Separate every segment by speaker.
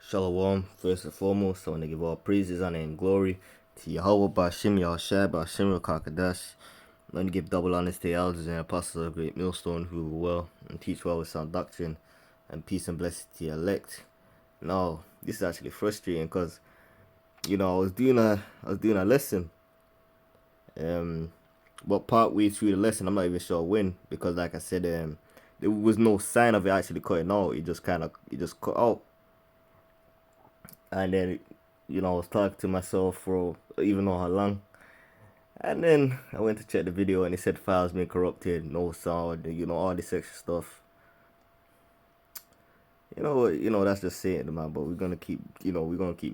Speaker 1: Shalom, first and foremost, I want to give all praises, honor, and glory to Yahweh Bashim Yahshai Bashim Kakadash. I want to give double honors to the elders and apostles of great millstone who will well and teach well with sound doctrine, and peace and blessing to the elect. Now, this is actually frustrating because I was doing a lesson, but part way through the lesson, I'm not even sure when, because like I said, there was no sign of it actually cutting out. It just cut out. And then I was talking to myself for even know how long. And then I went to check the video and it said files been corrupted, no sound, all this extra stuff. That's just saying, man. But we're gonna keep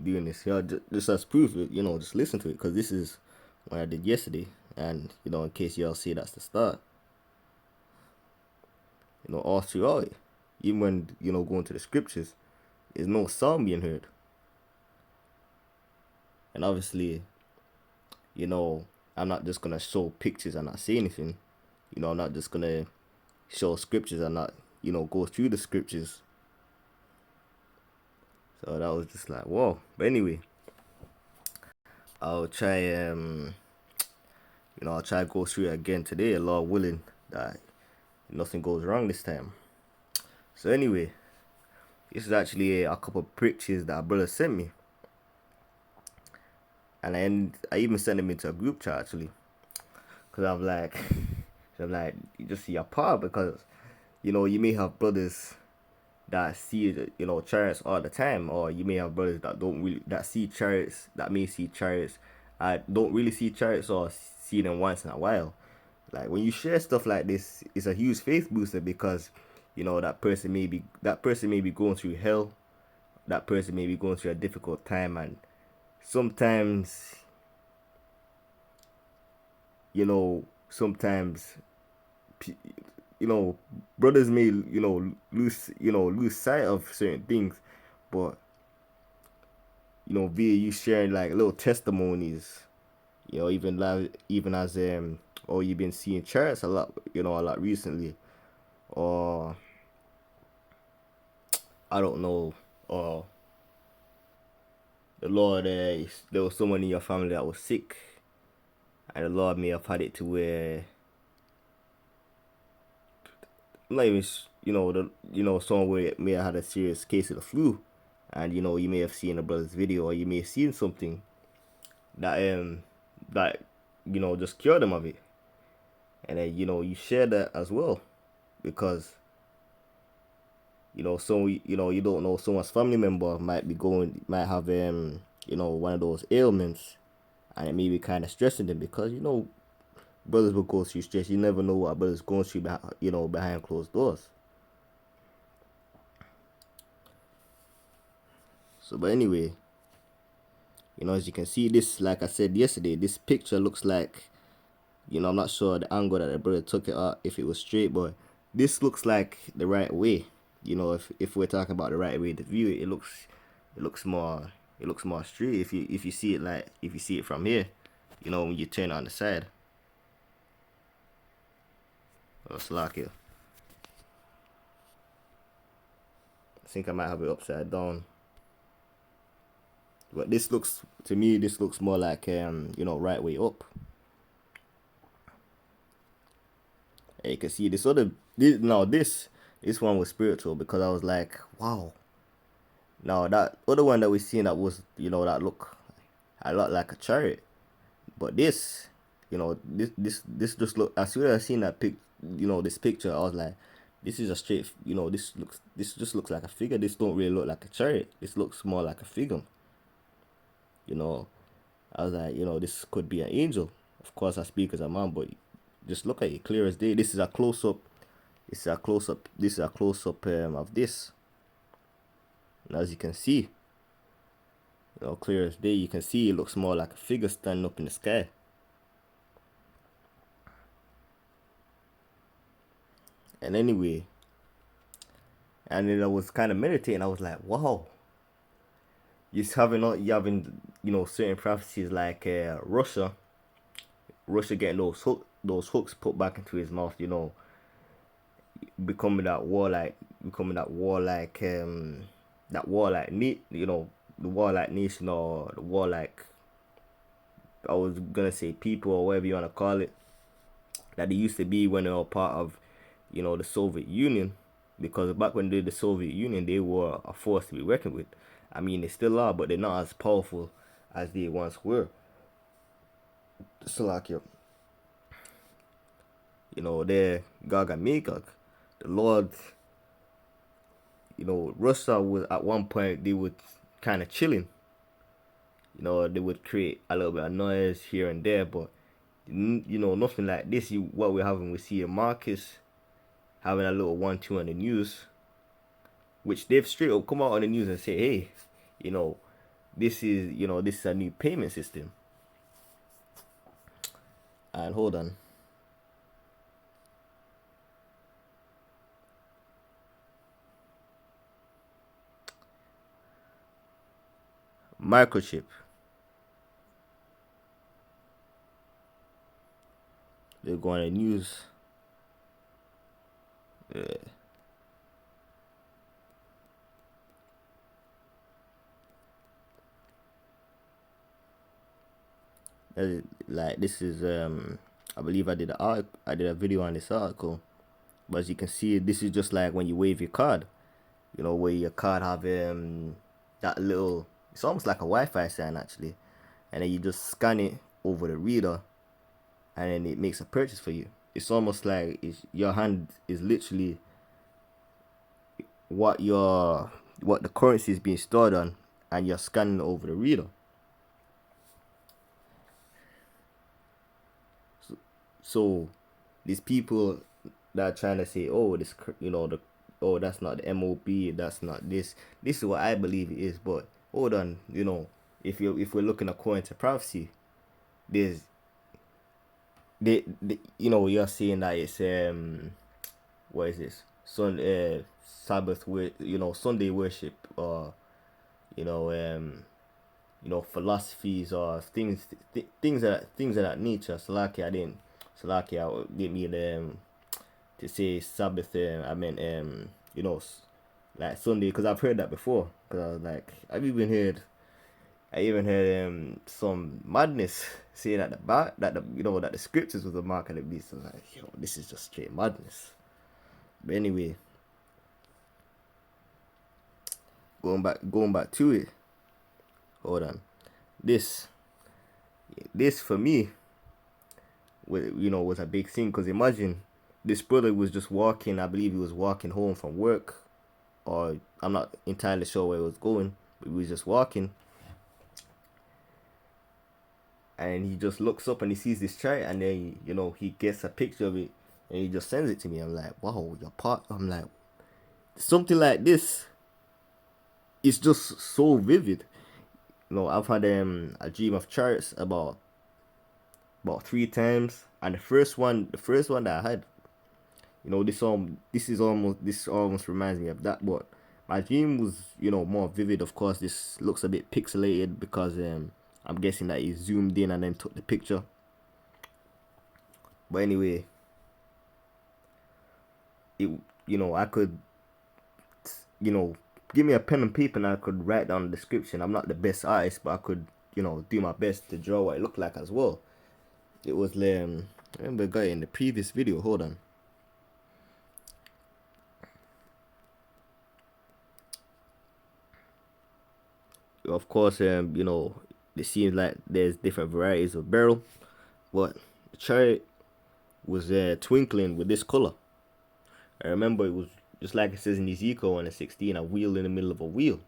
Speaker 1: doing this. Just as proof, just listen to it, because this is what I did yesterday. And in case y'all see that's the start. All throughout it, even when going to the scriptures, there's no sound being heard. And obviously, I'm not just gonna show pictures and not say anything. I'm not just gonna show scriptures and not, go through the scriptures. So that was just like, whoa. But anyway, I'll try I'll try to go through it again today, Lord willing, that nothing goes wrong this time. So anyway, this is actually a couple of pictures that a brother sent me. And I even sent them into a group chat actually. Cause I'm like, you just see a part, because you may have brothers that see chariots all the time, or you may have brothers that may see chariots. I don't really see chariots or see them once in a while. Like when you share stuff like this, it's a huge faith booster, because that person may be going through hell, that person may be going through a difficult time, and sometimes sometimes brothers may lose sight of certain things, but via you sharing like little testimonies, even as or you've been seeing charts a lot recently, or I don't know, or the Lord, there was someone in your family that was sick, and the Lord may have had it to where, I'm not even someone where may have had a serious case of the flu, and you may have seen a brother's video, or you may have seen something that just cured them of it, and then you share that as well, because so you don't know, someone's family member might have one of those ailments, and it may be kind of stressing them, because brothers will go through stress. You never know what a brother's going through behind closed doors. So but anyway, as you can see, this, like I said yesterday, this picture looks like, I'm not sure the angle that the brother took it at, if it was straight, but this looks like the right way. If we're talking about the right way to view it, it looks more straight if you see it from here, when you turn on the side. Oh, slack it. I think I might have it upside down. But this looks more like right way up. And you can see this one was spiritual, because I was like, wow. Now that other one that we seen, that was that look a lot like a chariot. But this just look, as soon as I seen this picture, I was like, this is a straight, this just looks like a figure. This don't really look like a chariot. This looks more like a figure. I was like, this could be an angel. Of course I speak as a man, but just look at it clear as day. This is a close up. Of this. And as you can see, clear as day, you can see it looks more like a figure standing up in the sky. And anyway, and then I was kind of meditating. I was like, wow. You having certain prophecies like Russia getting those hooks put back into his mouth. Becoming that warlike that warlike the warlike nation, or the warlike, I was gonna say people, or whatever you wanna call it, that they used to be when they were part of, the Soviet Union. Because back when they did the Soviet Union, they were a force to be reckoned with. I mean, they still are, but they're not as powerful as they once were. Slovakia, their Gaga Magog, the Lord, Russia was at one point, they would kind of chilling. They would create a little bit of noise here and there, but nothing like this. What we're having, we see Marcus having a little 1-2 on the news, which they've straight up come out on the news and say, hey, you know, this is a new payment system. And hold on. Microchip. They're going on the news. Yeah. Like this is I believe I did a video on this article, but as you can see, this is just like when you wave your card, where your card have that little, it's almost like a Wi-Fi sign actually, and then you just scan it over the reader, and then it makes a purchase for you. It's almost like your hand is literally what the currency is being stored on, and you're scanning over the reader. So these people that are trying to say, oh, this, that's not the MOB, that's not this. This is what I believe it is. But hold on, if we're looking according to prophecy, there's you're saying that it's what is this? Sabbath, Sunday worship, or you know um philosophies, or things of that nature. Didn't mean to say Sabbath. I meant like Sunday, because I've heard that before. Because I was like, I even heard some madness saying that the scriptures was the mark of the beast. I was like, this is just straight madness. But anyway, going back to it. Hold on. This for me was a big thing, because imagine this brother was just walking. I believe he was walking home from work, or I'm not entirely sure where he was going, but he was just walking, and he just looks up and he sees this chart, and then he gets a picture of it, and he just sends it to me. I'm like, wow, your part. I'm like, something like this is just so vivid. I've had a dream of chariots about 3 times, and the first one that I had, this almost reminds me of that. But my dream was more vivid. Of course, this looks a bit pixelated because I'm guessing that he zoomed in and then took the picture. But anyway, I could, give me a pen and paper and I could write down the description. I'm not the best artist, but I could do my best to draw what it looked like as well. It was I remember a guy in the previous video. Hold on. Of course, it seems like there's different varieties of barrel, but the chariot was twinkling with this color. I remember it was just like it says in Ezekiel 1:16, a wheel in the middle of a wheel.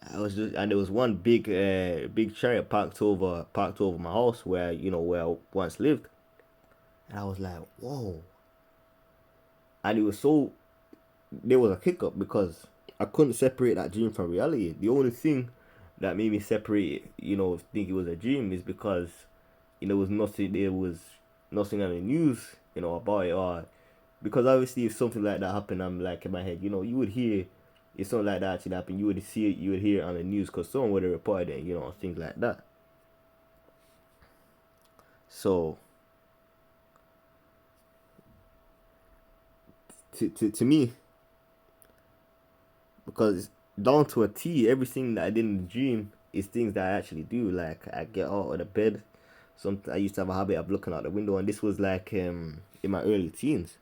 Speaker 1: And there was one big chariot parked over my house where I once lived, and I was like, whoa. And there was a hiccup because I couldn't separate that dream from reality. The only thing that made me separate it, think it was a dream, is because there was nothing on the news, about it. Or because obviously if something like that happened, I'm like in my head, you would hear, if something like that actually happened, you would see it, you would hear it on the news, because someone would have reported it, things like that. So to me, because down to a T, everything that I did in the dream is things that I actually do. Like I get out of the bed. I used to have a habit of looking out the window, and this was like in my early teens.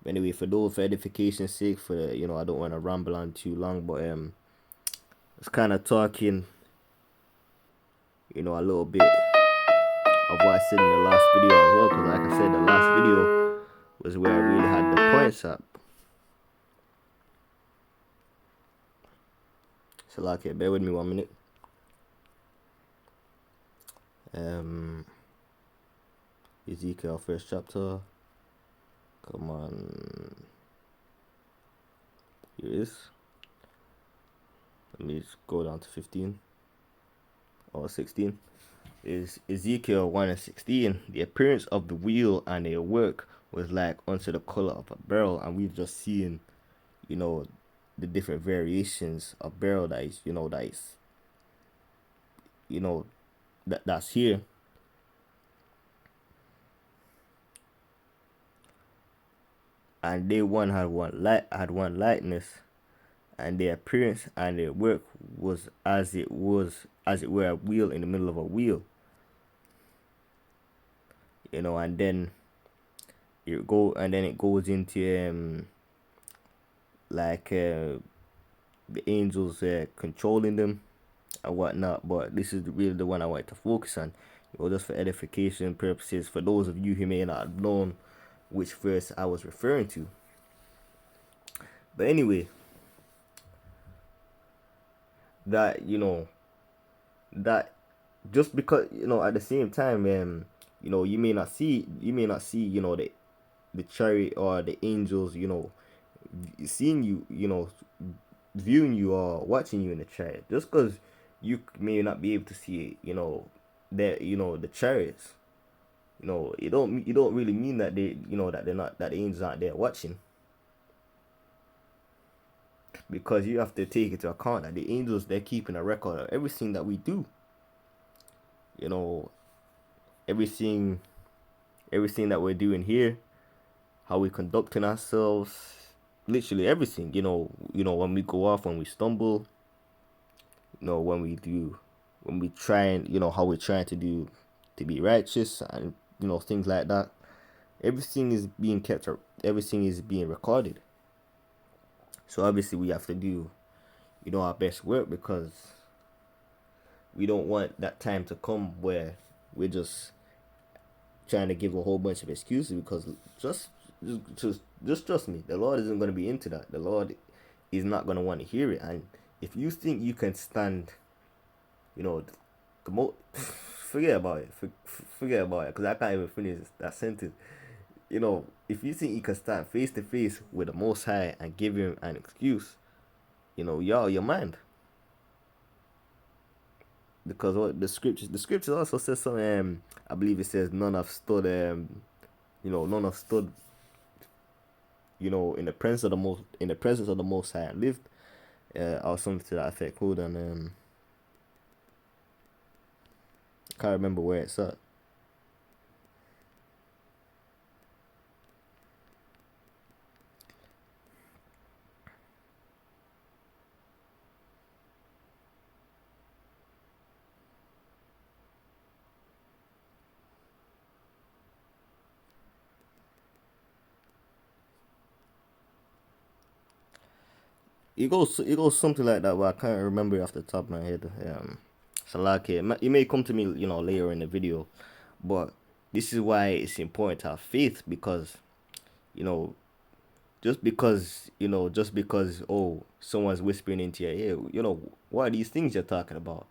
Speaker 1: But anyway, for edification's sake, I don't want to ramble on too long, but it's kind of talking, a little bit of what I said in the last video as well, because like I said, the last video was where I really had the points up. So like, bear with me 1 minute. Ezekiel first chapter. Come on. Here it is. Let me just go down to 15 or 16. Is Ezekiel 1 and 16. The appearance of the wheel and their work was like unto the color of a beryl, and we've just seen, the different variations of beryl that's here. And they had one likeness, and their appearance and their work was as it were a wheel in the middle of a wheel. And then it goes into the angels controlling them and whatnot. But this is really the one I want to focus on, just for edification purposes, for those of you who may not have known which verse I was referring to. But anyway, that just because at the same time, you may not see the chariot or the angels seeing you, viewing you or watching you in the chariot. Just because you may not be able to see the chariots, you don't really mean that that the angels aren't there watching. Because you have to take into account that the angels, they're keeping a record of everything that we do. Everything that we're doing here, how we're conducting ourselves, literally everything. When we go off, when we stumble, when we try and how we're trying to do to be righteous, and things like that. Everything is being kept. Everything is being recorded. So obviously we have to do, our best work, because we don't want that time to come where we're just trying to give a whole bunch of excuses. Because just trust me, the Lord isn't going to be into that. The Lord is not going to want to hear it. And if you think you can stand, forget about it. Forget about it, because I can't even finish that sentence. If you think you can stand face to face with the Most High and give him an excuse, your mind. Because what the scriptures also says something. I believe it says none have stood. None have stood. In the presence of the Most High and lived, or something to that effect. Hold on. Can't remember where it's at. It goes something like that, but I can't remember off the top of my head. So like it may come to me, later in the video, but this is why it's important to have faith, because, just because someone's whispering into your ear, what are these things you're talking about?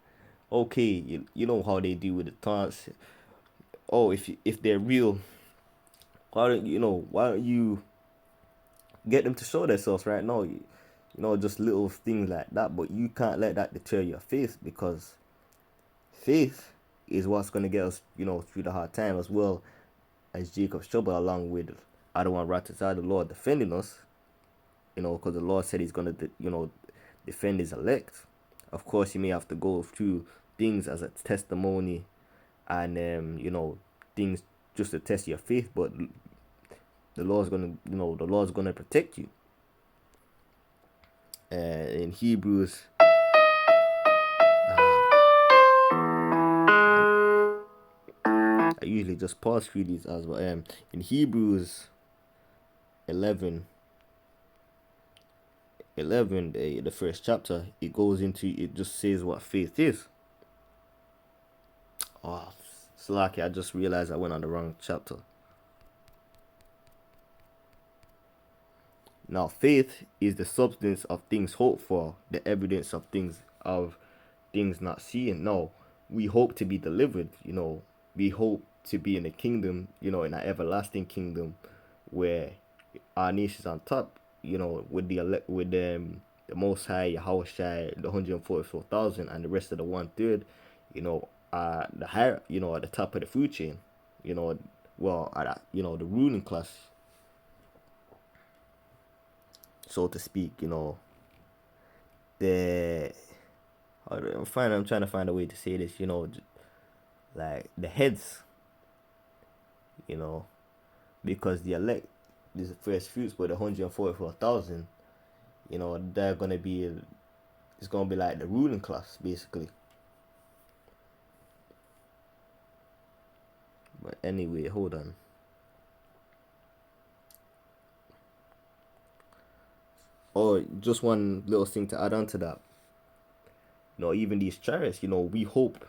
Speaker 1: Okay, you know how they do with the taunts. Oh, if they're real, why don't you get them to show themselves right now? Just little things like that. But you can't let that deter your faith, because faith is what's going to get us, through the hard time, as well as Jacob's trouble, along with I don't want Ratazar, the Lord defending us, because the Lord said he's going to, defend his elect. Of course, you may have to go through things as a testimony and, things just to test your faith, but the Lord's going to, protect you. in Hebrews. I usually just pause through these as well. In Hebrews 11, the first chapter, it goes into, it just says what faith is. Oh, Slaki, I just realized I went on the wrong chapter. Now, faith is the substance of things hoped for, the evidence of things not seen. No, we hope to be delivered. We hope to be in the kingdom. In an everlasting kingdom, where our nation's on top. With the Most High, Yahushua, the 144,000, and the rest of the 1/3. The higher, at the top of the food chain. Well, the ruling class, so to speak. The I'm trying to find a way to say this. Like the heads. Because the elect, these first fruits, but the 144,000. They're gonna be. It's gonna be like the ruling class, basically. But anyway, hold on. Oh, just one little thing to add on to that. Even these chariots, we hope,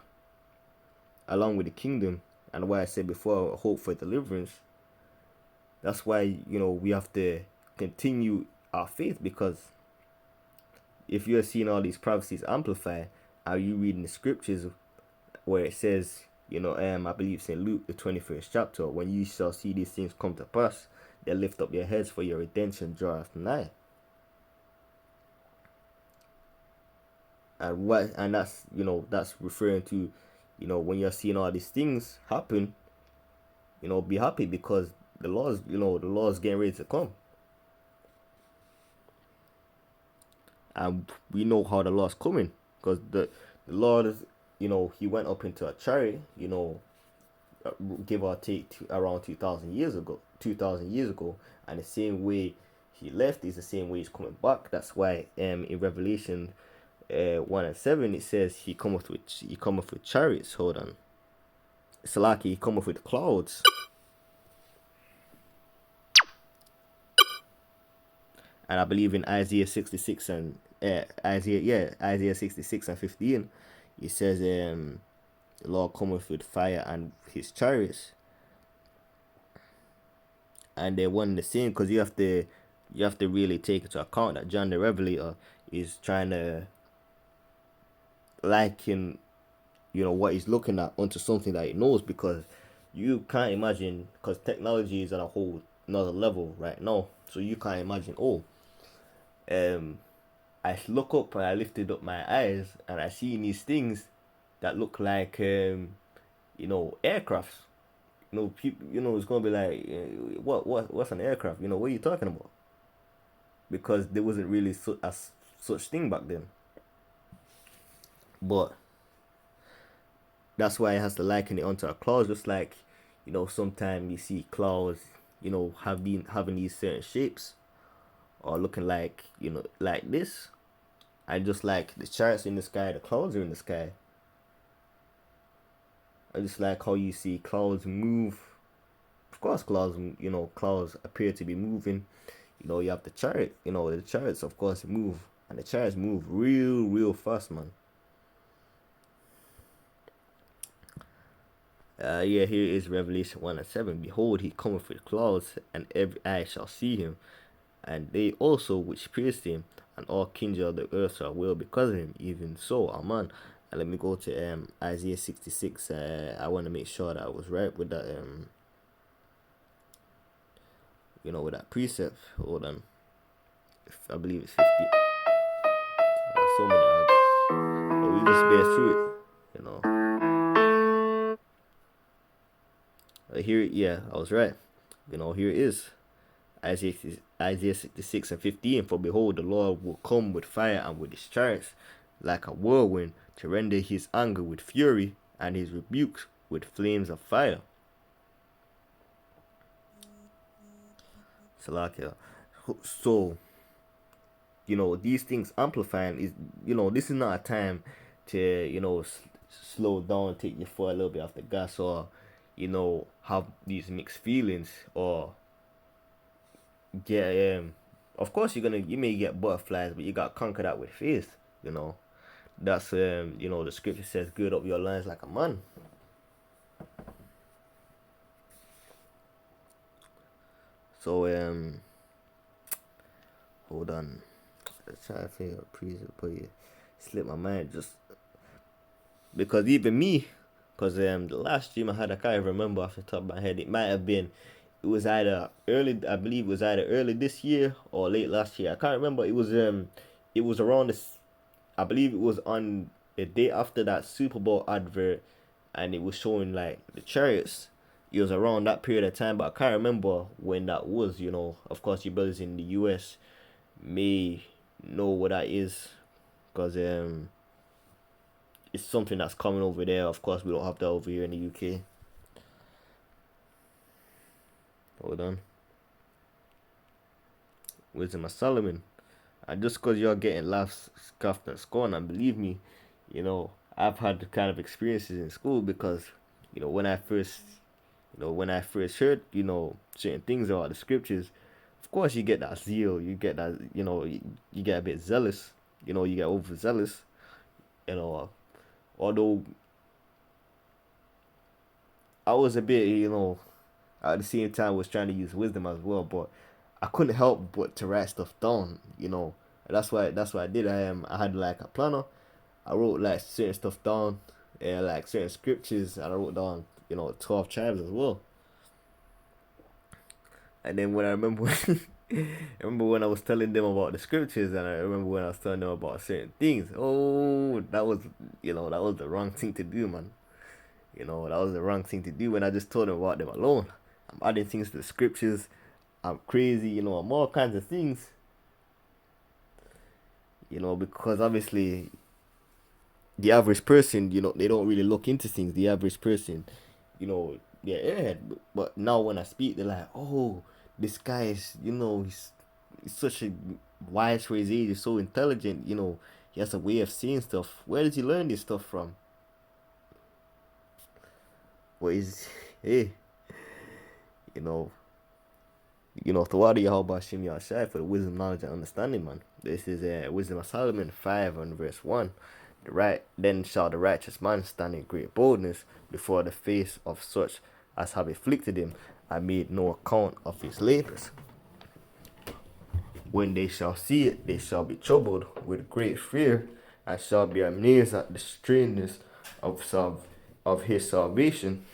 Speaker 1: along with the kingdom, and what I said before, hope for deliverance. That's why, we have to continue our faith, because if you're seeing all these prophecies amplify, are you reading the scriptures where it says, I believe it's in Luke, the 21st chapter, when you shall see these things come to pass, they lift up your heads, for your redemption draweth nigh. And that's referring to, when you're seeing all these things happen, be happy, because the law's getting ready to come. And we know how the law's coming, because the Lord is, he went up into a chariot, give or take around 2,000 years ago. And the same way he left is the same way he's coming back. That's why in Revelation 1:7 it says he cometh with chariots. Hold on. It's like he cometh with clouds. And I believe in Isaiah 66 and Isaiah 66 and 15, it says the Lord cometh with fire and his chariots. And they're one and the same, because you have to really take into account that John the Revelator is trying to liken, what he's looking at onto something that he knows, because you can't imagine, because technology is at a whole another level right now. So you can't imagine, I look up and I lifted up my eyes and I see these things that look like aircrafts. People, it's gonna be like, what's an aircraft? What are you talking about? Because there wasn't really such thing back then. But that's why it has to liken it onto a clouds, just like, sometimes you see clouds, having these certain shapes, or looking like, like this. And just like the chariots in the sky, the clouds are in the sky. I just like how you see clouds move. Of course, clouds appear to be moving. You have the chariot. The chariots, of course, move, and the chariots move real fast, man. Here is Revelation 1:7. Behold, he cometh with clouds, and every eye shall see him, and they also which pierced him, and all kindred of the earth shall wail because of him. Even so, amen. And let me go to Isaiah 66. I want to make sure that I was right with that with that precept. Hold on. I believe it's 50. So many odds. But we just bear through it. Here, I was right. Here it is. Isaiah 66 and 15. For behold, the Lord will come with fire and with his chariots, like a whirlwind, to render his anger with fury, and his rebukes with flames of fire. Salakia. So these things amplifying is, this is not a time to, slow down, take your foot a little bit off the gas, or, have these mixed feelings, or get, of course you may get butterflies, but you got to conquer that with faith, That's, the scripture says, gird up your loins like a man. So, hold on. I'm trying to think of a preacher, but you slipped my mind just because even me, because the last stream I had, I can't remember off the top of my head. It might have been, it was either early, I believe it was either early this year or late last year. I can't remember. It was around this. I believe it was on the day after that Super Bowl advert, and it was showing like the chariots. It was around that period of time, but I can't remember when that was. Of course, you brothers in the US may know what that is, because it's something that's coming over there. Of course, we don't have that over here in the UK. Hold on. Wisdom of Solomon. And just because you're getting laughs, scoffed, and scorned, and believe me, I've had the kind of experiences in school because, when I first, heard, certain things about the scriptures, of course you get that zeal, you get that, you get a bit zealous, you get overzealous, although I was a bit, at the same time was trying to use wisdom as well, but I couldn't help but to write stuff down, That's why I did. I had like a planner. I wrote like certain stuff down, and like certain scriptures, and I wrote down 12 tribes as well. And then when I remember, I remember when I was telling them about the scriptures, and I remember when I was telling them about certain things. Oh, that was the wrong thing to do, man. That was the wrong thing to do when I just told them about them alone. I'm adding things to the scriptures. I'm crazy, I'm all kinds of things. Because obviously the average person, they don't really look into things. The average person, they're airhead. But now when I speak, they're like, oh, this guy is, he's such a wise for his age. He's so intelligent. He has a way of seeing stuff. Where did he learn this stuff from? What is, hey, you know, Tawadi Yahweh Shem Yahshai for the wisdom, knowledge, and understanding, man. This is Wisdom of Solomon 5 and verse 1. Then shall the righteous man stand in great boldness before the face of such as have afflicted him, and made no account of his labors. When they shall see it, they shall be troubled with great fear, and shall be amazed at the strangeness of his salvation,